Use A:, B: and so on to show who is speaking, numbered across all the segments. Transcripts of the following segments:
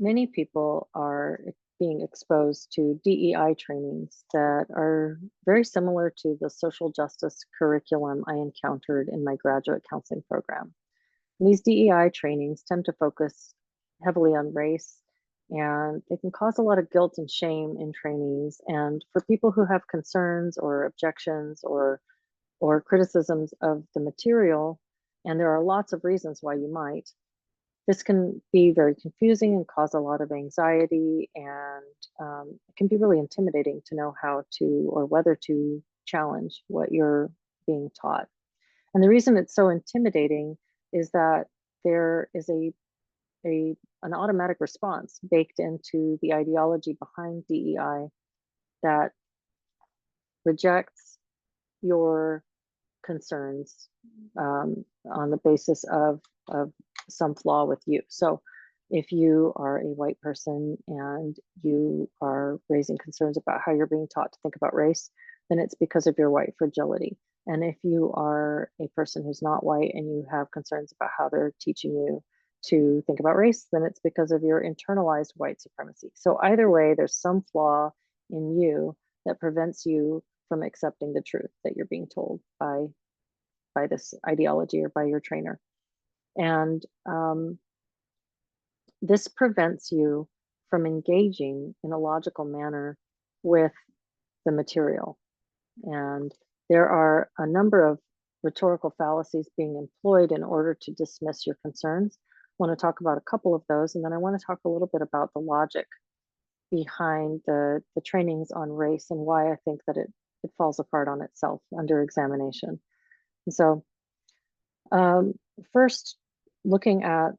A: Many people are being exposed to DEI trainings that are very similar to the social justice curriculum I encountered in my graduate counseling program. These DEI trainings tend to focus heavily on race, and they can cause a lot of guilt and shame in trainees. And for people who have concerns or objections or criticisms of the material, and there are lots of reasons why you might, this can be very confusing and cause a lot of anxiety, and it can be really intimidating to know how to or whether to challenge what you're being taught. And the reason it's so intimidating is that there is an automatic response baked into the ideology behind DEI that rejects your concerns on the basis of some flaw with you. So if you are a white person and you are raising concerns about how you're being taught to think about race, then it's because of your white fragility. And if you are a person who's not white and you have concerns about how they're teaching you to think about race, then it's because of your internalized white supremacy. So either way, there's some flaw in you that prevents you from accepting the truth that you're being told by this ideology or by your trainer. And this prevents you from engaging in a logical manner with the material. And there are a number of rhetorical fallacies being employed in order to dismiss your concerns. I want to talk about a couple of those, and then I want to talk a little bit about the logic behind the trainings on race and why I think that it falls apart on itself under examination. And so first, looking at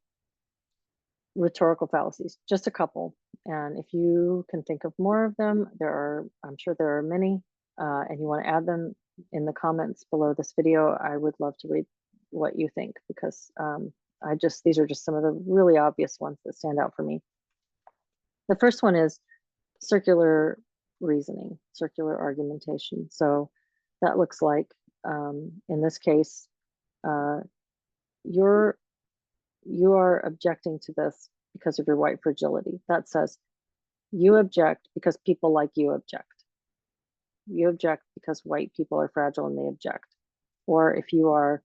A: rhetorical fallacies, just a couple. And if you can think of more of them, I'm sure there are many, and you want to add them in the comments below this video, I would love to read what you think, because these are just some of the really obvious ones that stand out for me. The first one is circular reasoning, circular argumentation. So that looks like, in this case, you are objecting to this because of your white fragility. That says you object because people like you object. You object because white people are fragile and they object. Or if you are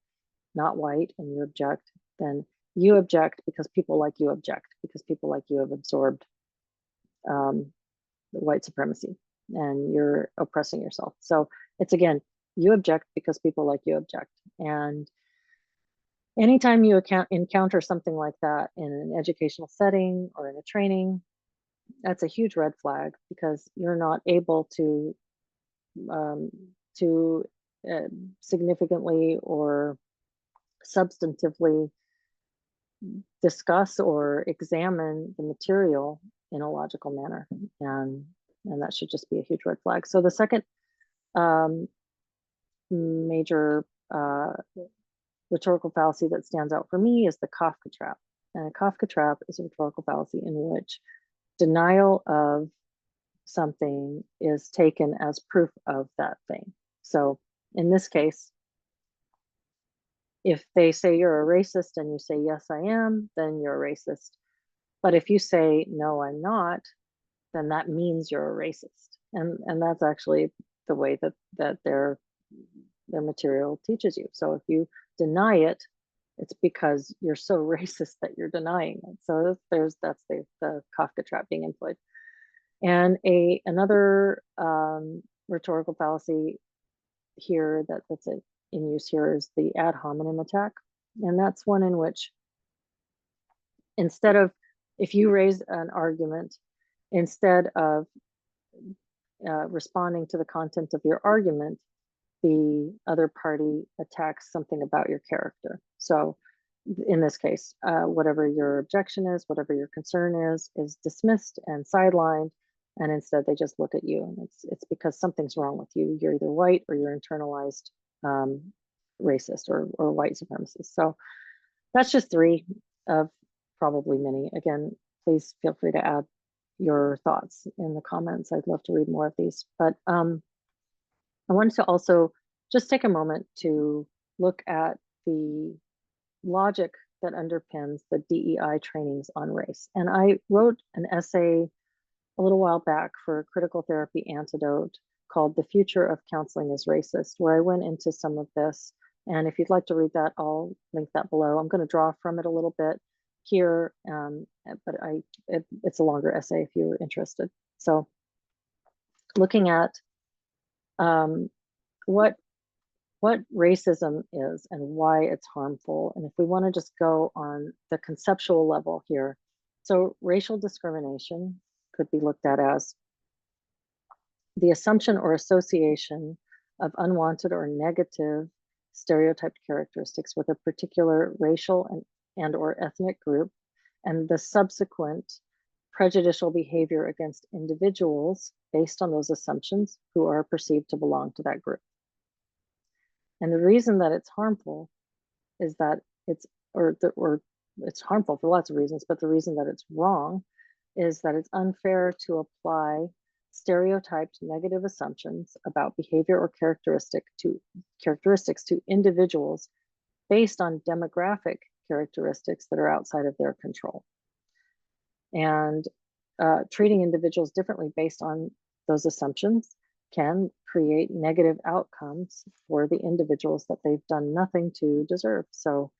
A: not white and you object, then you object because people like you object, because people like you have absorbed white supremacy and you're oppressing yourself. So it's, again, you object because people like you object. And anytime you encounter something like that in an educational setting or in a training, that's a huge red flag, because you're not able to significantly or substantively discuss or examine the material in a logical manner, and that should just be a huge red flag. So the second major rhetorical fallacy that stands out for me is the Kafka trap. And a Kafka trap is a rhetorical fallacy in which denial of something is taken as proof of that thing. So in this case, if they say you're a racist and you say, yes, I am, then you're a racist. But if you say, no, I'm not, then that means you're a racist. And that's actually the way that their material teaches you. So if you deny it, it's because you're so racist that you're denying it. So that's the Kafka trap being employed. And another rhetorical fallacy here that's in use here is the ad hominem attack. And that's one in which, if you raise an argument, instead of responding to the content of your argument, the other party attacks something about your character. So in this case, whatever your objection is, whatever your concern is dismissed and sidelined, and instead they just look at you, and it's because something's wrong with you. You're either white or you're internalized racist or white supremacist. So that's just three of probably many. Again, please feel free to add your thoughts in the comments. I'd love to read more of these. But I wanted to also just take a moment to look at the logic that underpins the DEI trainings on race. And I wrote an essay a little while back for Critical Therapy Antidote called The Future of Counseling is Racist, where I went into some of this. And if you'd like to read that, I'll link that below. I'm going to draw from it a little bit here, but it's a longer essay if you're interested. So looking at what racism is and why it's harmful. And if we want to just go on the conceptual level here, so racial discrimination could be looked at as the assumption or association of unwanted or negative stereotyped characteristics with a particular racial and or ethnic group, and the subsequent prejudicial behavior against individuals based on those assumptions who are perceived to belong to that group. And the reason that it's harmful is that it's harmful for lots of reasons, but the reason that it's wrong is that it's unfair to apply stereotyped negative assumptions about behavior or characteristics to individuals based on demographic characteristics that are outside of their control. And treating individuals differently based on those assumptions can create negative outcomes for the individuals that they've done nothing to deserve. So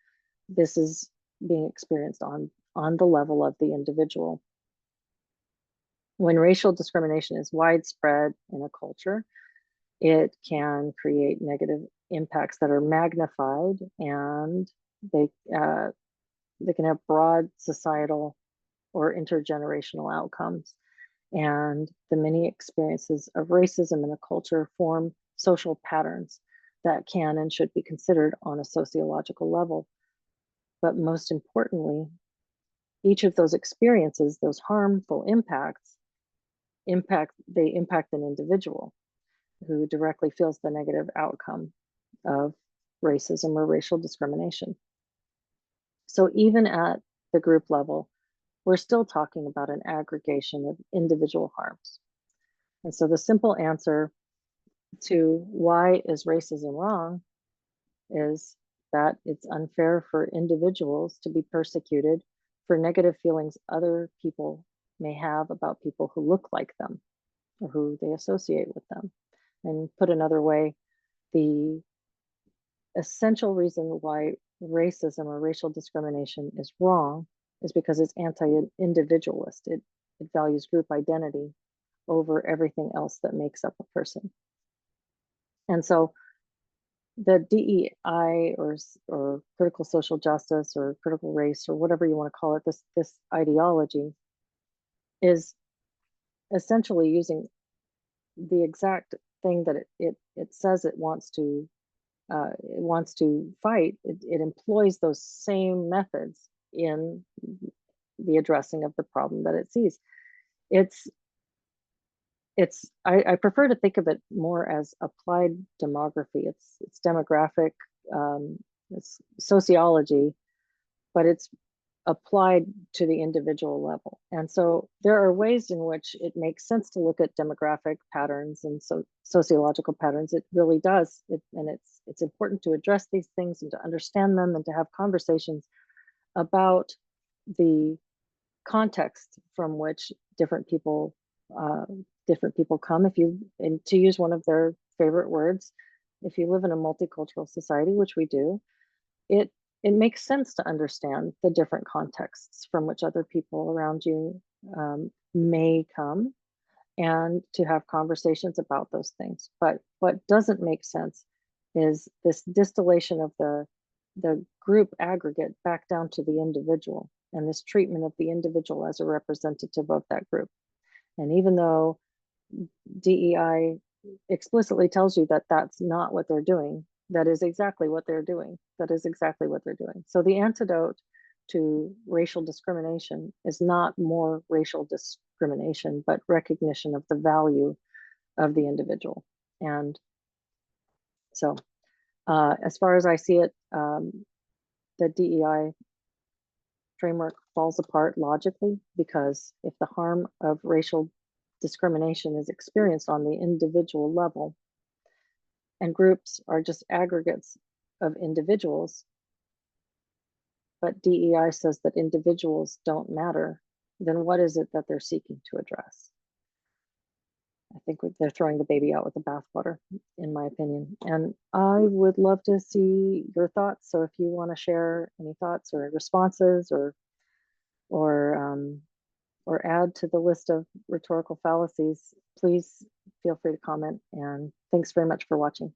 A: this is being experienced on the level of the individual. When racial discrimination is widespread in a culture, it can create negative impacts that are magnified, and they can have broad societal or intergenerational outcomes. And the many experiences of racism in a culture form social patterns that can and should be considered on a sociological level. But most importantly, each of those experiences, those harmful impacts, impact an individual who directly feels the negative outcome of racism or racial discrimination. So even at the group level, we're still talking about an aggregation of individual harms. And so the simple answer to why is racism wrong is that it's unfair for individuals to be persecuted for negative feelings other people may have about people who look like them or who they associate with them. And put another way, the essential reason why racism or racial discrimination is wrong is because it's anti-individualist. It values group identity over everything else that makes up a person. And so the DEI or critical social justice or critical race or whatever you want to call it, this ideology is essentially using the exact thing that it says it wants to fight. It employs those same methods in the addressing of the problem that it sees. I prefer to think of it more as applied demography. It's demographic, it's sociology, but it's applied to the individual level. And so there are ways in which it makes sense to look at demographic patterns and sociological patterns. It really does. And it's important to address these things and to understand them and to have conversations about the context from which different people come. And to use one of their favorite words, if you live in a multicultural society, which we do, it makes sense to understand the different contexts from which other people around you may come, and to have conversations about those things. But what doesn't make sense is this distillation of the group aggregate back down to the individual, and this treatment of the individual as a representative of that group. And even though DEI explicitly tells you that that's not what they're doing, that is exactly what they're doing. So the antidote to racial discrimination is not more racial discrimination, but recognition of the value of the individual. And so as far as I see it, the DEI framework falls apart logically, because if the harm of racial discrimination is experienced on the individual level, and groups are just aggregates of individuals, but DEI says that individuals don't matter, then what is it that they're seeking to address? I think they're throwing the baby out with the bathwater, in my opinion. And I would love to see your thoughts. So if you want to share any thoughts or responses, or or add to the list of rhetorical fallacies, please feel free to comment. And thanks very much for watching.